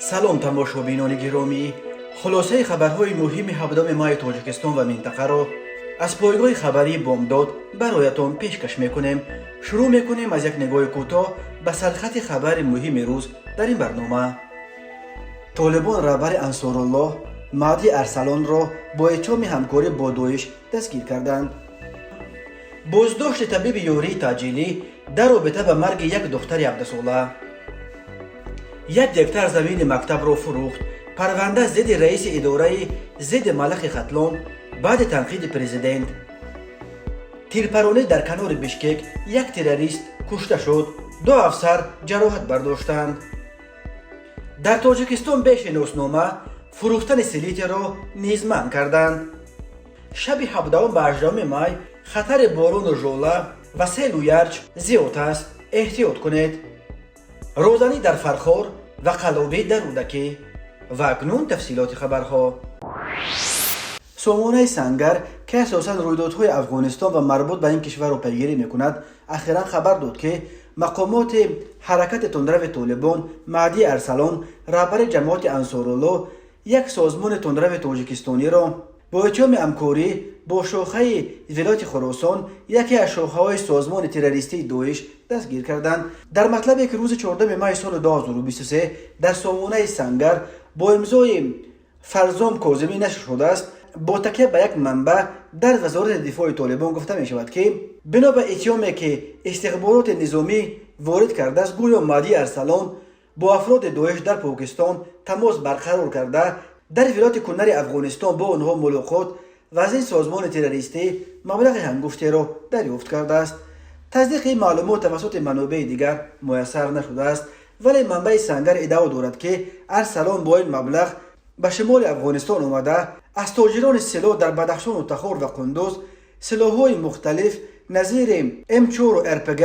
салом тамошобинони гиромӣ, хулосаи хабарҳои муҳими 7 майи тоҷикистон ва минтақаро аз пойгоҳи хабарии бомдод бароятон пешкаш мекунем. шурӯъ мекунем аз як нигоҳи кӯтоҳ ба сархати хабари муҳими рӯз дар ин барнома. толибон раҳбари ансоруллоҳ Маҳди Арсалонро бо иттиҳоми ҳамкорӣ бо Доиш дастгир карданд. боздошти табиби ёрии таъҷилӣ дар робита ба марги як духтари 17-сола. 1 гектар замини мактабро фурӯхт. парванда зидди раиси идораи зидди малахи хатлон баъди танқиди президент. тирпаронӣ дар канори Бишкек, як террорист кушта шуд, 2 афсар ҷароҳат бардоштанд. дар Тоҷикистон бешиноснома фурӯхтани силитеро низ манъ карданд. шаби 17 ба 18 май хатари борону жола ва селу ярч зиёд аст. эҳтиёт кунед. розанӣ дар Фархор ва қаллобӣ дар Рӯдакӣ. ва акнун тафсилоти хабарҳо. сомонаи Сангар ки асосан рӯйдодҳои Афғонистон ва марбут ба ин кишварро пайгирӣ мекунад, ахиран хабар дод ки мақомоти ҳаракати тунрави Толибон Маҳди Арсалон, раҳбари ҷамоати Ансоруллоҳ, як созмони тунрави тоҷикистониро бо иттиҳоми ҳамкорӣ бо шохаи вилояти Хӯросон, яке аз шохаҳои созмони террористии Доиш, дастгир карданд. дар матлабе ки рӯзи 14 майи соли 2023 дар сомонаи Сангар бо имзои Фарзом Козимӣ нашр шудааст, бо такя ба як манбаъ дар вазорати дифои Толибон гуфта мешавад ки бино ба иттиҳоме ки истихбороти низомӣ ворид кардааст, гӯё Маҳди Арсалон бо афроди Доиш дар Покистон тамос барқарор карда, дар вилояти кунари Афғонистон бо онҳо мулоқот ва аз ин созмони террористӣ маблағи ҳангуфтеро дарёфт кардааст. таздиқи ин маълумот тавассути манобеи дигар муяссар нашудааст, вале манбаи Сангар иддао дорад ки Арсалон бо ин маблағ ба шимоли Афғонистон омада, аз тоҷирони силоҳ дар Бадахшону Тахор ва Қундуз силоҳҳои мухталиф назири М4 РПГ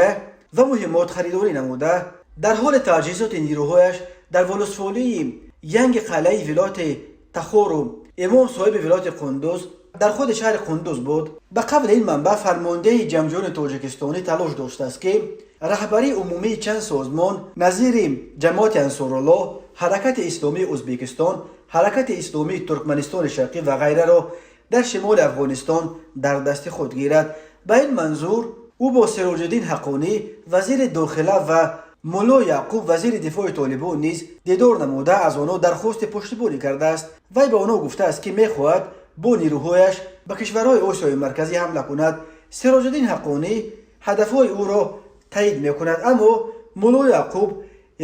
ва муҳимот харидорӣ намуда, дар ҳоли таҷҳизоти нирӯҳояш дар волусфолии янги қалъаи вилояти Тахору имом соҳиби вилояти Қундуз дар худи шаҳри Қундуз буд. ба қавли ин манбаъ фармондеҳи ҷангҷӯёни тоҷикистонӣ талош доштааст ки раҳбарии умумии чанд созмон назири ҷамоати Ансоруллоҳ, ҳаракати исломии Ӯзбекистон, ҳаракати исломии Туркманистони Шарқӣ ва ғайраро дар шимоли Афғонистон дар дасти худ гирад. ба ин манзур ӯ бо Сироҷиддин Ҳаққонӣ, вазири дохила ва мулло Яъқуб, вазири дифои Толибон низ дидор намуда аз онҳо дархости пуштибонӣ кардааст. вай ба онҳо гуфтааст ки мехоҳад бо нирӯҳояш ба кишварҳои Осиёи марказӣ ҳамла кунад. Сироҷиддин Ҳаққонӣ ҳадафҳои ӯро таъйид мекунад, аммо мулло Яъқуб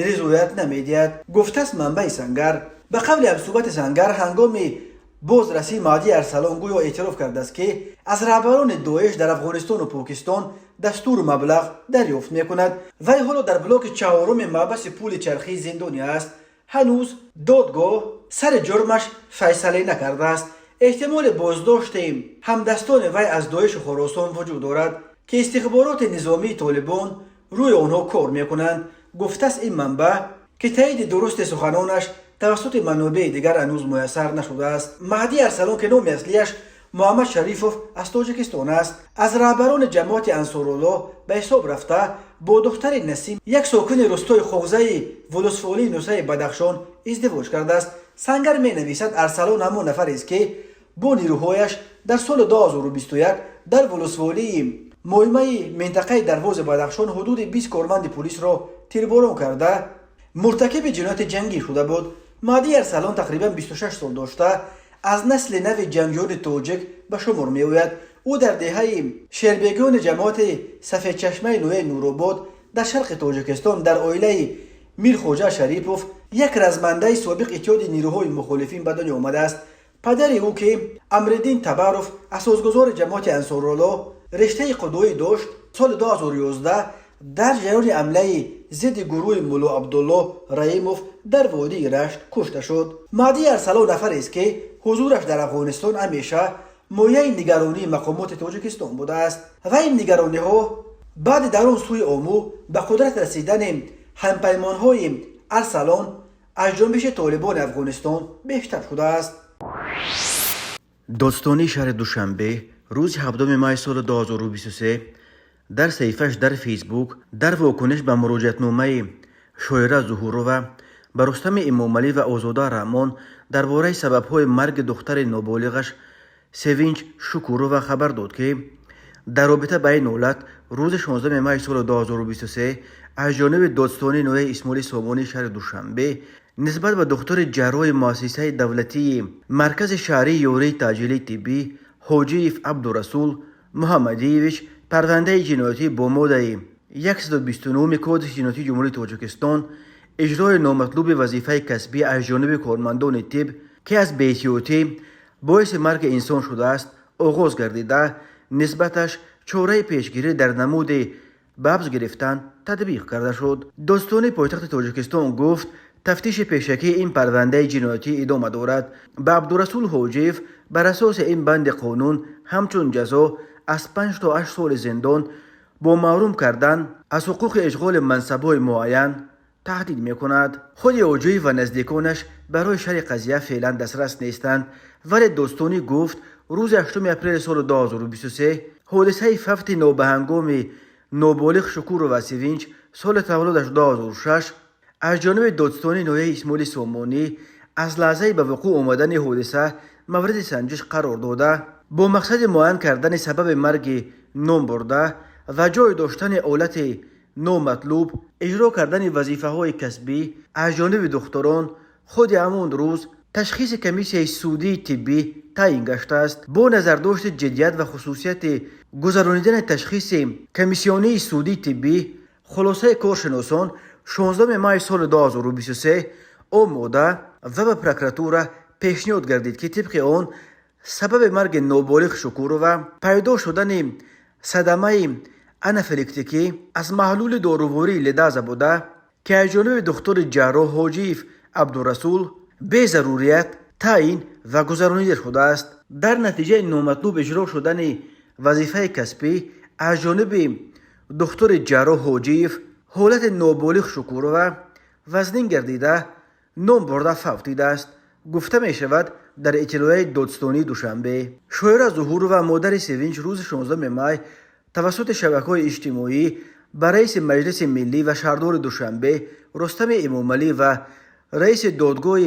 ризоят намедиҳад, гуфтааст манбаи Сангар. ба қавли ҳамсӯҳбати Сангар, ҳангоми бозрасӣ Маҳди Арсалон гӯё эътироф кардааст ки аз раҳбарони Доиш дар Афғонистону Покистон дастуру маблағ дарёфт мекунад. вай ҳоло дар блоки 4 маҳбаси пули чархии зиндонӣ аст. ҳанӯз додгоҳ сари ҷурмаш файсалӣ накардааст. эҳтимоли боздошти ҳамдастони вай аз Доишу Хӯросон вуҷуд дорад ки истихбороти низомии Толибон рӯи онҳо кор мекунанд, гуфтааст ин манбаъ ки таъиди дурусти суханонаш тавассути манобеи дигар ҳанӯз муяссар нашудааст. Маҳди Арсалон ки номи аслиаш Муҳаммад Шарифов аз Тоҷикистон аст, аз раҳбарони ҷамоати Ансоруллоҳ ба ҳисоб рафта бо духтари Насим, як сокини рӯстои Ховзаи Волусфолии Нусаи Бадахшон, издивоҷ кардааст. Сангар менависад Арсалон ҳамон нафарест ки бо нирӯҳояш дар соли 2021 дар Волусфолии муҳимаи минтақаи Дарвози Бадахшон ҳудуди 20 корманди пулисро тирборон карда муртакиби ҷинояти ҷангӣ шуда буд. Маҳди Арсалон тақрибан 26 сол дошта аз насли нави ҷангҷӯёни тоҷик ба шумор меояд. ӯ дар деҳаи шербегони ҷамоати Сафедчашмаи Нояи Нуробод дар шарқи Тоҷикистон дар оилаи Мирхоҷа Шарипов, як размандаи собиқ иттиҳоди нирӯҳои мухолифин ба дунё омадааст. падари ӯ ки Амриддин Табаров, асосгузори ҷамоати Ансоруллоҳ, риштаи қудоӣ дошт, соли 2011 дар ҷараёни ҳамлаи зидди гурӯҳи Мулло Абдуллоҳ Раимов дар водии Рашт кушта шуд. Маҳди Арсалон нафарест ки ҳузураш дар Афғонистон ҳамеша мояи нигаронии мақомоти Тоҷикистон будааст. ва ин нигарониҳо баъди дар он сӯи омӯ ба қудрат расидани ҳампаймонҳои Арсалон аз ҷунбиши Толибони Афғонистон бештар шудааст. додстонии шаҳри Душанбе рӯзи 7 майи соли 2023 дар саҳифааш дар Фейсбук дар вокуниш ба муроҷиатномаи шоира Зуҳурова به رستم امامعلی و آزاده رحمان درباره سبب‌های مرگ دختر نابالغش سوینچ شکورова خبر داد که در رابطه با این حالت روز 16 مای سال 2023 از جانب دادستان نوع اسماعیل سامانی شهر دوشنبه نسبت به دختر جراح مؤسسه دولتی مرکز شهری یوری تاجیلی طبی حاجی عبدالرسول محمدیویچ پرونده جنایتی با ماده 129 کد جنایتی جمهوری تاجیکستان اجرای نامطلوب وظیفه کسبی از جانب کارمندان طب که از بی‌احتیاطی باعث مرگ انسان شده است آغاز گردیده نسبتش چاره پیشگیری در نمود ببز گرفتن تطبیق کرده شد. دادستان پایتخت تاجیکستان گفت تفتیش پیشکی این پرونده جنایتی ادامه دارد. به عبدالرسول حاجیف بر اساس این بند قانون همچون جزا از 5 تا 8 سال زندان با محروم کردن از حقوق اشغال منصب‌های معین تهدید می‌کند. خود حاجیف و نزدیکانش برای شرح قضیه فعلا دسترس نیستند، ولی دادستانی گفت روز 8 اپریل سال 2023 حادثه فوت نابهنگام نابالغ شکورova سوینچ سال تولدش 2006 از جانب دادستان نوع اسماعیل سامانی از لحظه به وقوع آمدن حادثه مورد سنجش قرار داده با مقصد معین کردن سبب مرگ نام برده و جای داشتن آلت نامطلوب اجرا کردن وظیفه های کسبی از جانب دختران خود همان روز تشخیص کمیسیون سودی طبی تعیین گشته است. با نظرداشت جدیت و خصوصیت گذرانیدن تشخیص کمیسیونی سودی طبی خلاصه کارشناسان 16 مای سال 2023 آماده و به پروکراتور پیشنهاد گردید که طبق آن سبب مرگ نابالغ شکورova پیدا شدن صدمه آنافیلاکتیکی از محلول داروواری لدازه بوده که از جانب دکتر جراح حاجی عبدالرسول به ضروریت تعیین و گذرانیده شده است. در نتیجه نامطلوب اجرا شدن وظیفه کسبی از جانب دکتر جراح حاجیف حالت نابالغ شکورova وزنین گردیده نام برده فوتیده است. گفته می شود در اطلاع دادستانی دوشنبه شوهر ظهور و مادر سوینچ روز 16 مای توسط شبکه‌های اجتماعی به رئیس مجلس ملی و شهردار دوشنبه رستم امامعلی و رئیس دادگاه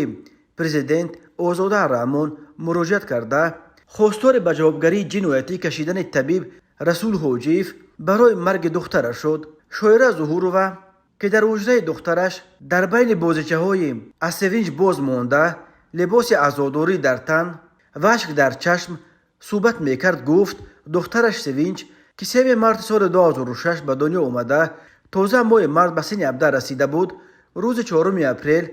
پرزیدنت آزاده رحمان مراجعت کرده خواستار به جوابگری جنایتی کشیدن طبیب رسول حاجیف برای مرگ دخترش شد. شوهر ظهورova که در حجره دخترش در بین بازیچه‌های از سوینچ باز مانده لباس عزاداری در تن و اشک در چشم صحبت میکرد گفت دخترش سوینچ که 3 مارس سال 2006 به دنیا آمده تازه ماه مارس به سن 17 رسیده بود روز 4 اپریل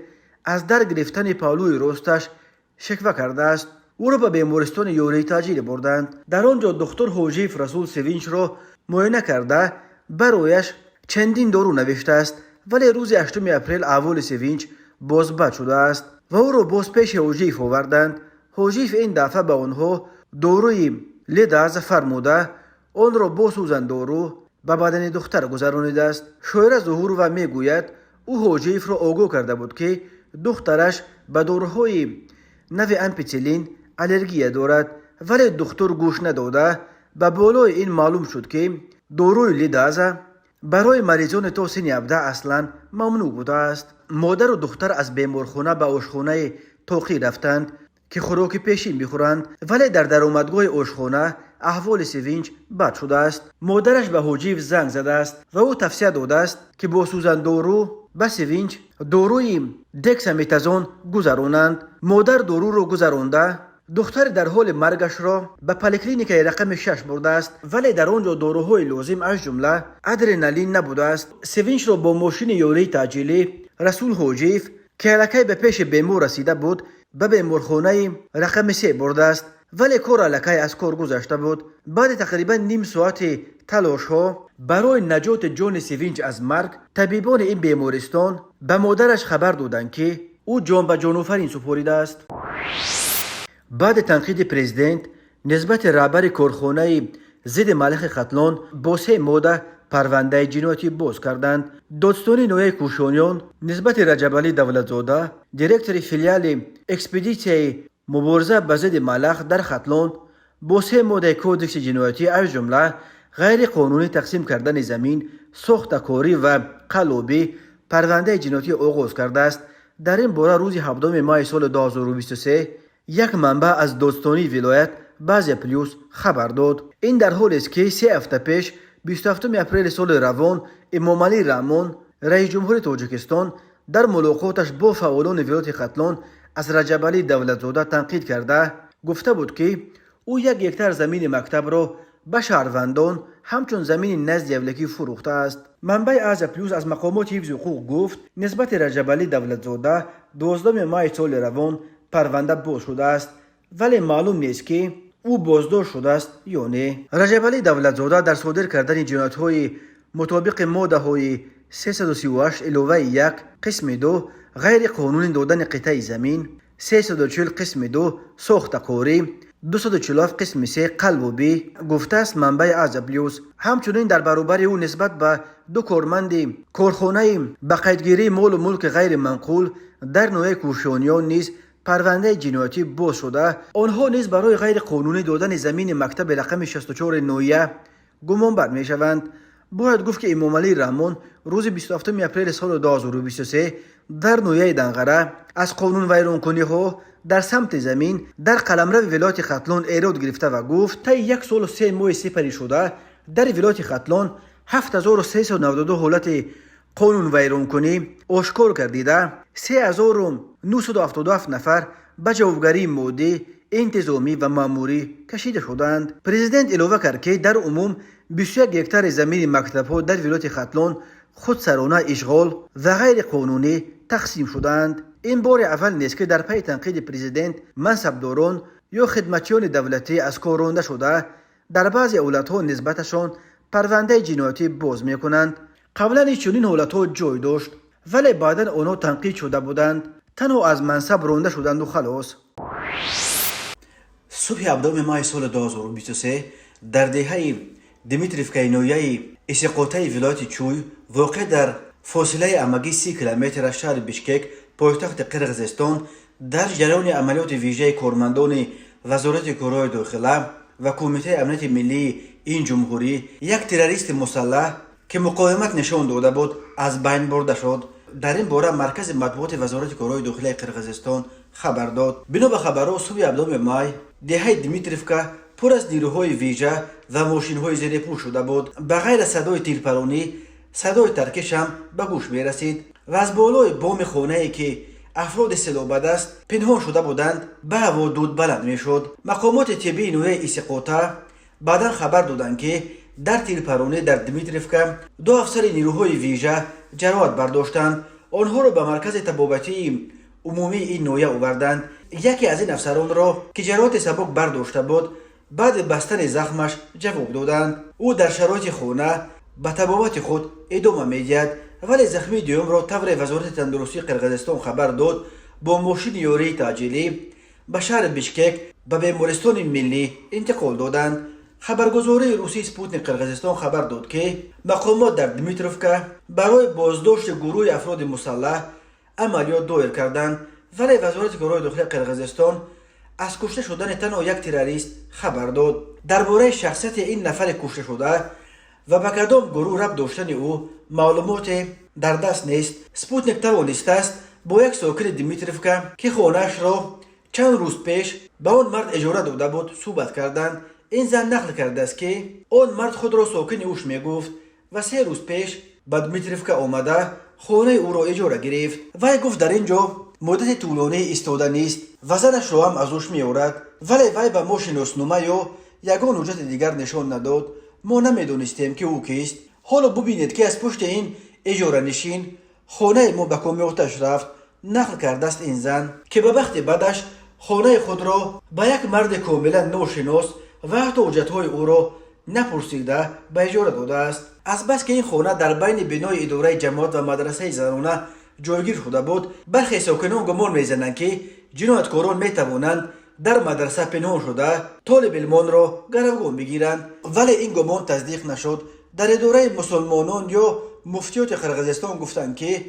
از در گرفتن پهلوی راستش شکوه کرده است. او را به بیمارستان یوری تاجیل بردند. در آنجا دکتر حاجیف رسول سوینچ را معاینه کرده برایش چندین دارو نوشته است، ولی روز 8 اپریل احوال سوینچ باز بد شده است و او را باز پیش حاجیف آوردند. حاجیف این دفعه به آنها داروی لداز فرموده آن را با سوزن دارو به بدن دختر گذرانیده است. شوهر ظهورova میگوید او حاجیف را آگاه کرده بود که دخترش به داروهای نوع امپیسیلین الرژی دارد، ولی دکتر گوش نداده. به بالای این معلوم شد که داروی لداز برای مریضان تا سن 17 اصلا ممنوع بوده است. مادر و دختر از بیمارخانه به آشخانه تاقی رفتند که خوراک پیشین بخورند، ولی در درآمدگاه آشخانه احوال سوینچ بد شده است. مادرش به حاجیف زنگ زده است و او توصیه داده است که با سوزن دارو به سوینچ داروی دکسامیتازون گذرانند. مادر دارو را گذرانده دختر در حال مرگش را به پلیکلینیک رقم 6 برده است، ولی در آنجا داروهای لازم از جمله ادرنالین نبوده است. سوینچ را با ماشین یوری تاجیلی رسول حاجیف که الکی به پیش بیمار رسیده بود به بیمارخانه رقم 3 برده است، ولی کار الکی از کار گذشته بود. بعد تقریبا نیم ساعت تلاش ها برای نجات جان سوینچ از مرگ طبیبان این بیمارستان به مادرش خبر دادند که او جان به جان آفرین سپرده است. بعد تنقید پرزیدنت نسبت رهبر کارخانه ضد ملخ قتلان با 3 ماده پرونده جنایتی باز کردند. دادستان نوع کوشانیان نسبت رجبعلی دولتزاده دیرکتور فیلیال اکسپدیسیون مبارزه به ضد ملخ در قتلان با 3 ماده کودکس جنایتی از جمله غیر قانونی تقسیم کردن زمین، ساختکاری و قلابی پرونده جنایتی آغاز کرده است. در این باره روز 7 ماه سال 2023 یک منبع از دادستانی ولایت بعضی پلیوس خبر داد. این در حالی است که 3 هفته پیش 27 اپریل سال روان امامعلی رحمان رئیس جمهور تاجیکستان در ملاقاتش با فعالان ولایت ختلان از رجب علی دولتزاده تنقید کرده گفته بود که او 1 هکتار زمین مکتب را به شهروندان همچون زمین نزد یولکی فروخته است. منبع از پلیوس از مقامات حفظ حقوق گفت نسبت رجب علی دولتزاده 12 ماه سال روان پرونده باز شده است، ولی معلوم نیست که او بازداشت شده است یا نه. رجب علی دولتزاده در صادر کردن جنایت‌های مطابق ماده‌های 338 علاوه 1 قسم 2 غیر قانونی دادن قطعه زمین، 340 قسم 2 ساخت قاری، 247 قسم 3 قلبی گفته است منبع از پلیوس. همچنین در برابر او نسبت به 2 کارمند کارخانه به قیدگیری مال و ملک غیر منقول در نوع کوشانیان نیز پرونده جنایتی باز شده. آنها نیز برای غیر قانونی دادن زمین مکتب رقم 64 نویه گمانبر می شوند. باید گفت که امامعلی رحمان روز 27 اپریل سال 2023 در نویه دنغره از قانون ویرانکنی ها در سمت زمین در قلمرو ولایت ختلان ایراد گرفته و گفت تا 1 سال و 3 ماه سپری شده در ولایت ختلان 7392 حالت قانون ویرانکنی آشکار گردیده 3977 نفر به جوابگری مادی، انتظامی و ماموری کشیده شدند. پرزیدنت علاوه کرد که در عموم 21 هکتار زمین مکتب‌ها در ولایت ختلان خودسرانه اشغال و غیر قانونی تقسیم شدند. این بار اول نیست که در پی تنقید پرزیدنت منصبداران یا خدمتیان دولتی از کار رانده شده در بعضی ایالت‌ها نسبتشان پرونده جنایتی باز می‌کنند. قبلا چنین حالت‌ها جای داشت ولی بعدا آنها تنقید شده بودند، تنها از منصب رانده شدند و خلاص. صبح 7 ماه سال 2023 در دهه دیمیتریفکای نویه اسقاطه ولایت چوی واقع در فاصله امگی 30 کیلومتر از شهر بیشکک پایتخت قرقیزستان در جریان عملیات ویژه کارمندان وزارت کارهای داخله و کمیته امنیت ملی این جمهوری یک تروریست مسلح که مقاومت نشان داده بود از بین برده شد. در این باره مرکز مطبوعات وزارت کارهای داخلی قرقیزستان خبر داد. بنا به خبرها صبح 7 ماه دهه دیمیتریفکا پر از نیروهای ویژه و ماشین‌های زیر پوش شده بود. به غیر صدای تیرپرانی صدای ترکش هم به گوش می رسید و از بالای بام خانه‌ای که افراد سلاح به دست پنهان شده بودند به هوا دود بلند می شد. مقامات طبی نوع اسقاطه بعدا خبر دادند که در تیرپرانی در دیمیتریفکا 2 افسر نیروهای ویژه جراحت برداشتند. آنها را به مرکز طبابتی عمومی این نویه آوردند. یکی از این افسران را که جراحت سبک برداشته بود بعد بستن زخمش جواب دادند. او در شرایط خانه به طبابت خود ادامه می‌دهد ولی زخمی دوم را طور وزارت تندرستی قرقیزستان خبر داد با ماشین یاری تعجیلی به شهر بیشکک به بیمارستان ملی انتقال دادند. خبرگزاری روسی سپوتنیک قرقیزستان خبر داد که مقامات در دیمیتروفکا برای بازداشت گروه افراد مسلح عملیات دایر کردند ولی وزارت کارهای داخلی قرقیزستان از کشته شدن تنها یک تروریست خبر داد. درباره شخصیت این نفر کشته شده و به کدام گروه ربط داشتن او معلومات در دست نیست. سپوتنیک توانسته است با یک ساکن دیمیتروفکا که خانه‌اش را چند روز پیش به آن مرد اجاره داده بود صحبت کردند. این زن نقل کرده است که آن مرد خود را ساکن اوش میگفت و 3 روز پیش به دیمیتروفکا آمده خانه او را اجاره گرفت. وی گفت در اینجا مدت طولانی ایستاده نیست و زنش را هم از اوش میآورد ولی وی به ما شناسنامه یا یگان حجت دیگر نشان نداد. ما نمیدانستیم که او کیست. حالا ببینید که از پشت این اجاره نشین خانه ما به کامی آتش رفت. نقل کرده است این زن که به وقت بعدش خانه خود را به یک مرد کاملا ناشناس و حتی حجت‌های او را نپرسیده به اجاره داده است. از بس که این خانه در بین بنای اداره جماعت و مدرسه زنانه جایگیر شده بود برخی ساکنان گمان می‌زنند که جنایتکاران می‌توانند در مدرسه پنهان شده طالب علمان را گروگان بگیرند ولی این گمان تصدیق نشد. در اداره مسلمانان یا مفتیات قرقیزستان گفتند که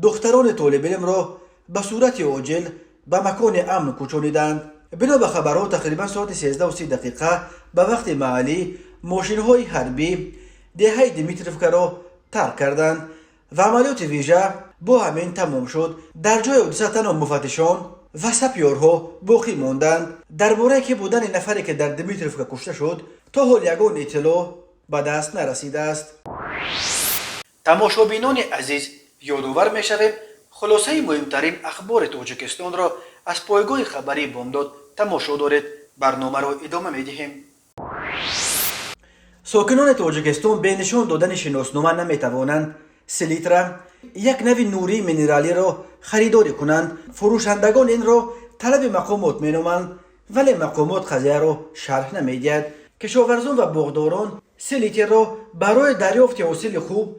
دختران طالب علم را به صورت عاجل به مکان امن کوچانیدند. بنا به خبرها تقریبا ساعت 13:30 به وقت محلی ماشین‌های حربی دهه دیمیتروفکا را ترک کردند و عملیات ویژه با همین تمام شد. در جای حادثه تنها مفتشان و سپیورها باقی ماندند. درباره که بودن نفری که در دمیتروفکا کشته شد تا حال یگان اطلاع به دست نرسیده است. تماشابینان عزیز، یادآور می‌شویم خلاصه مهمترین اخبار تاجیکستان را از پایگاه خبری بامداد تماشا دارید. برنامه را ادامه می‌دهیم. ساکنان تاجیکستان به نشان دادن شناسنامه نمی‌توانند سلیتر، یک نوع نوری مینرالی را خریداری کنند. فروشندگان این را طلب مقامات مینامند، ولی مقامات قضیه را شرح نمی‌دهند. کشاورزان و باغداران سلیتر را برای دریافت حاصل خوب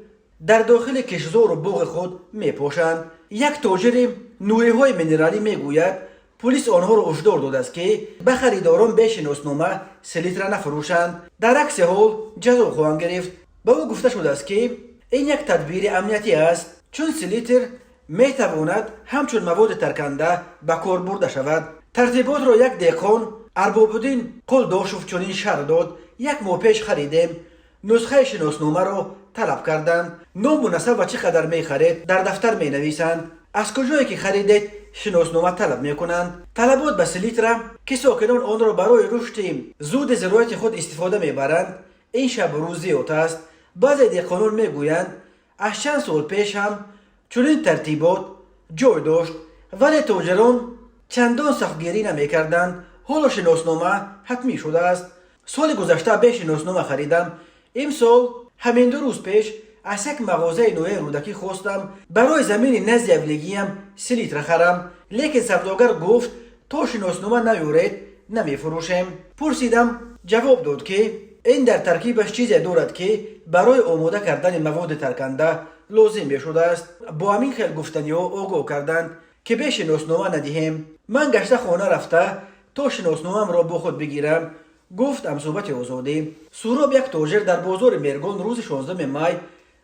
در داخل کشتزار و باغ خود می‌پاشند. یک تاجر نوری‌های مینرالی میگوید پلیس آنها را هشدار داده است که به خریداران به شناسنامه سلیتر نفروشند. در عکس حال جزا خواهند گرفت. به او گفته شده است که این یک تدبیر امنیتی است، چون سلیتر میتواند همچون مواد ترکننده به کار برده شود. ترتیبات را یک دهقان ارباب‌الدین قلداشوف چنین شرح داد: یک ماه پیش خریدیم. نسخه شناسنامه را طلب کردند. نام و نسب و چقدر میخرید در دفتر مینویسند. از کجایی که خریدید شناسنامه طلب میکنند. طلبات به سلیتر که ساکنان آن را برای رشد زود زراعت خود استفاده میبرند این شب روز زیاد است. بعضی دهقانان میگویند از چند سال پیش هم چنین ترتیبات جای داشت، ولی تاجران چندان سختگیری نمیکردند. حالا شناسنامه حتمی شده است. سال گذشته به شناسنامه خریدم. امسال همین 2 روز پیش از یک مغازه نوع رودکی خواستم برای زمین نزد اولگیم سلیتر خرم، لیکن سوداگر گفت تا شناسنامه نیارید نمیفروشیم. پرسیدم، جواب داد که این در ترکیبش چیزی دارد که برای آماده کردن مواد ترکننده لازم شده است. با همین خیل گفتنی ها آگاه کردند که به شناسنامه ندهیم. من گشته خانه رفته تا شناسنامه‌ام را با خود بگیرم. گفتم صحبت آزادی. سوراب یک تاجر در بازار مرگان روز 16 می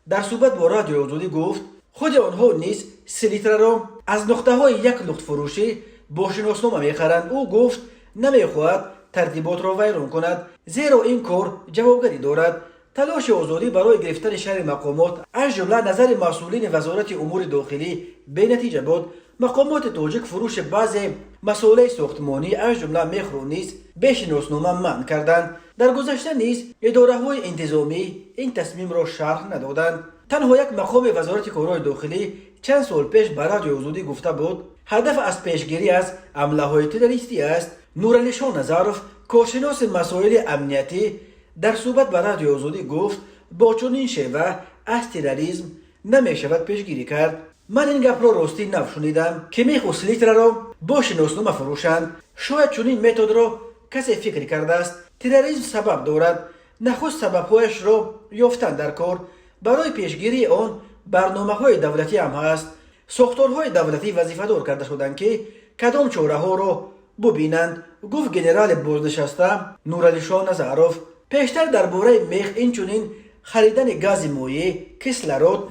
در صحبت با رادیو آزادی گفت خود آنها نیز سلیتر را از نقطه های یک لخت فروشی با شناسنامه میخرند. او گفت نمیخواهد ترتیبات را ویران کند، زیرا این کار جوابگری دارد. تلاش آزادی برای گرفتن شهر مقامات از جمله نظر مسئولین وزارت امور داخلی به نتیجه بود. مقامات تاجیک فروش بعضی مسائل ساختمانی از جمله مهر را نیز به شناسنامه منع کردند. در گذشته نیز اداره‌های انتظامی این تصمیم را شرح ندادند. تنها یک مقام وزارت کارهای داخلی چند سال پیش به رادیو آزادی گفته بود هدف از پیشگیری از حمله‌های تروریستی است. نورعلی شاه نظرов کارشناس مسائل امنیتی در صحبت به رادیو آزادی گفت با چنین شیوه از تروریسم نمیشود پیشگیری کرد. من این گپ را راستی نشنیدم که میخواست سلیتر را با شناسنامه فروشند. شاید چنین متد را کسی فکر کرده است. تروریسم سبب دارد، نخست سببهایش را یافتن در کار. برای پیشگیری آن برنامه‌های دولتی هم هست. ساختارهای دولتی وظیفه دار کرده شدند که کدام چاره‌ها را ببینند، گفت گنرال بازنشسته نورعلی شاه نظرov. پیشتر درباره میخ اینچنین خریدن گاز مایع، کسلرات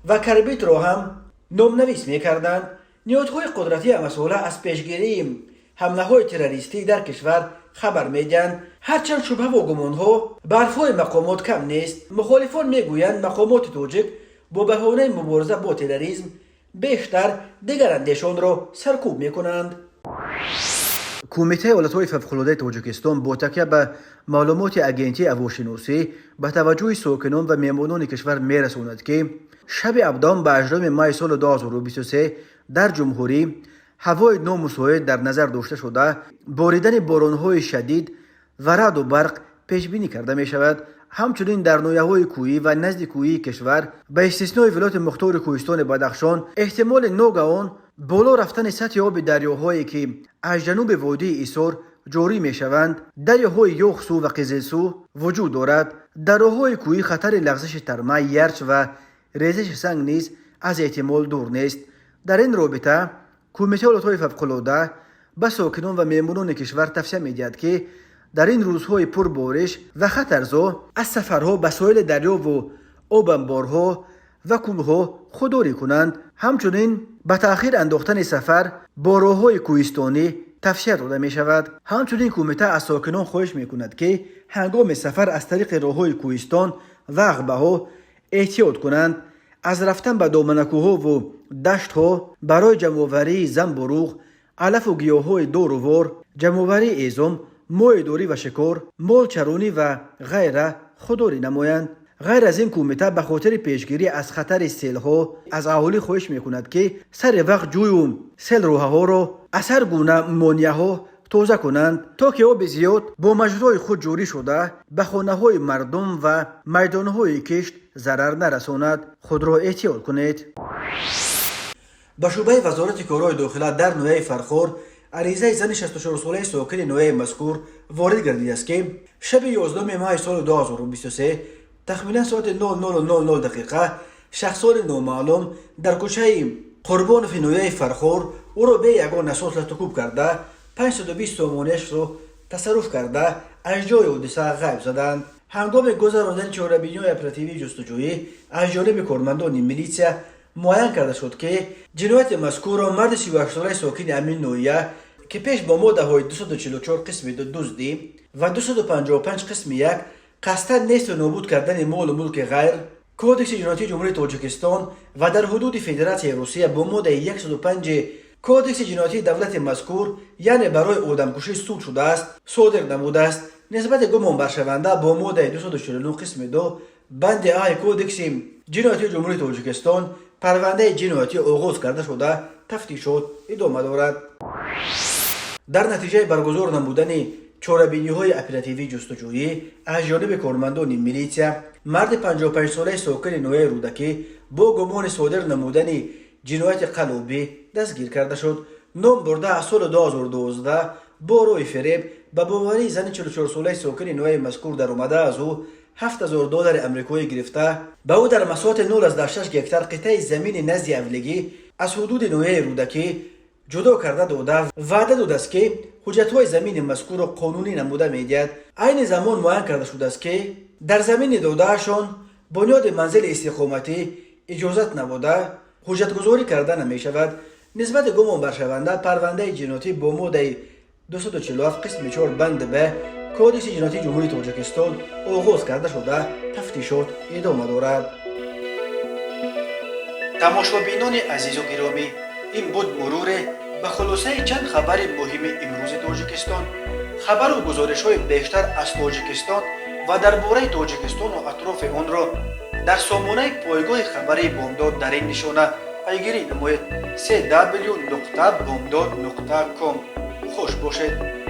و کربیت را هم نام‌نویس می‌کردند. نهادهای قدرتی مسئول از پیشگیری حمله‌های تروریستی در کشور خبر میدهند. هرچند شبهه و گمان‌ها به حرف‌های مقامات کم نیست. مخالفان میگویند مقامات تاجیک با بهانه مبارزه با تروریسم بیشتر دیگر اندیشان را سرکوب میکنند. کمیته حالتهای فوق‌العاده تاجیکستان با تکیه به معلومات اگنتی هواشناسی به توجه ساکنان و مهمانان کشور میرساند که شب 17 به 18 می سال 2023 در جمهوری هوای نامساعد در نظر داشته شده باریدن باران‌های شدید و رعد و برق پیش بینی کرده می شود. همچنین در ناحیه‌های کوهی و نزد کوهی کشور به استثنای ولایت مختار کوهستان بدخشان احتمال ناگهان بالا رفتن سطح آب دریاهایی که از جنوب وادی ایسار جاری می شوند، دریاهای یوخسو و قزلسو وجود دارد. دریاهای کوهی خطر لغزش ترمه، یرچ و ریزش سنگ نیز از احتمال دور نیست. در این رابطه کمیته حالتهای فوق‌العاده به ساکنان و ماموران کشور توصیه می‌دهد که در این روزهای پربارش و خطرزا از سفرها به ساحل دریا و آب انبارها و کوهها خودداری کنند. همچنین به تأخیر انداختن سفر با راه‌های کوهستانی توصیه داده می شود. همچنین کمیته از ساکنان خواهش می کند که هنگام سفر از طریق راه‌های کوهستان و عقبه‌ها احتیاط کنند. از رفتن به دامنکوها و دشتها برای جمع‌آوری زنب و روغ، علف و گیاهای دوروار، جمع‌آوری ایزم، موی دوری و شکار، مال چرونی و غیره خودداری نمایند. غیر از این کمیته به خاطر پیشگیری از خطر سیل‌ها از اهالی خواهش می‌کند که سر وقت جوی و سیل روح‌ها را از هر گونه مانع‌ها توزیع کنند تا که آب زیاد با مجرای خود جاری شده به خانه‌های مردم و میدان‌های کشت ضرر نرساند. خود را احتیاط کنید. به شعبه وزارت کارهای داخله در نوحه فرخار عریضه زن 64 ساله ساکن نوحه مذکور وارد گردیده است که شب 11 ماه سال 2023 تخمینا ساعت 00:00 دقیقه شخصان نامعلوم در کوچه قربانوف نوحه فرخار او را به یگان اساس لطکوب کرده 520 تومانش را تصرف کرده از جای حادثه غیب زدند. هنگام گذراندن چهاره‌بینی‌های اپراتیوی جستجویی از جانب کارمندان میلیسیا معین کرده شد که جنایت مذکور را مرد 38 ساله ساکن همین نوحه که پیش با ماده‌های 244 قسم دزدی و 255 قسم یک قصداً نیست و نابود کردن مال و ملک غیر کودکس جنایتی جمهوری تاجیکستان و در حدود فدراسیون روسیه با ماده 105 کودکس جنایتی دولت مذکور یعنی برای آدمکشی سود شده است صادر نموده است. نسبت گمان برشونده با ماده 249 قسم 2 بند ای کودکس جنایتی جمهوری تاجیکستان پرونده جنایتی آغاز کرده شده تفتیشات ادامه دارد. در نتیجه برگزار نمودن چهاره‌بینی‌های اپراتیوی جستجویی از جانب کارمندان میلیسیا مرد 55 ساله ساکن نوحه رودکی با گمان صادر نمودن جنایت قلابی دستگیر کرده شد. نام برده از سال 2012 با روی فریب به باوری زن 44 ساله ساکن نوحه مذکور در اومده از او $7,000 آمریکایی گرفته به او در مساحت 0.6 هکتار قطعه زمین نزد اولگی از حدود نوحه رودکی جدا کرده داده وعده داده است که حجت‌های زمین مذکور را قانونی نموده می‌دهد. عین زمان معین کرده شده است که در زمین داده‌شان بنیاد منزل استقامتی اجازت نبوده حجت‌گذاری کرده نمی‌شود. نسبت گمان برشونده پرونده جنایتی با ماده 247 قسم 4 بند به کودکس جنایتی جمهوری تاجیکستان آغاز کرده شده تفتیشات ادامه دارد. تماشابینان عزیز و گرامی، این بود مرور به خلاصه چند خبر مهم امروز تاجیکستان. خبر و گزارش‌های بیشتر از تاجیکستان و درباره تاجیکستان و اطراف آن را در سامانه پایگاه خبری بامداد در این نشانه پیگیری نمایید: www.bamdad.com. خوش باشید.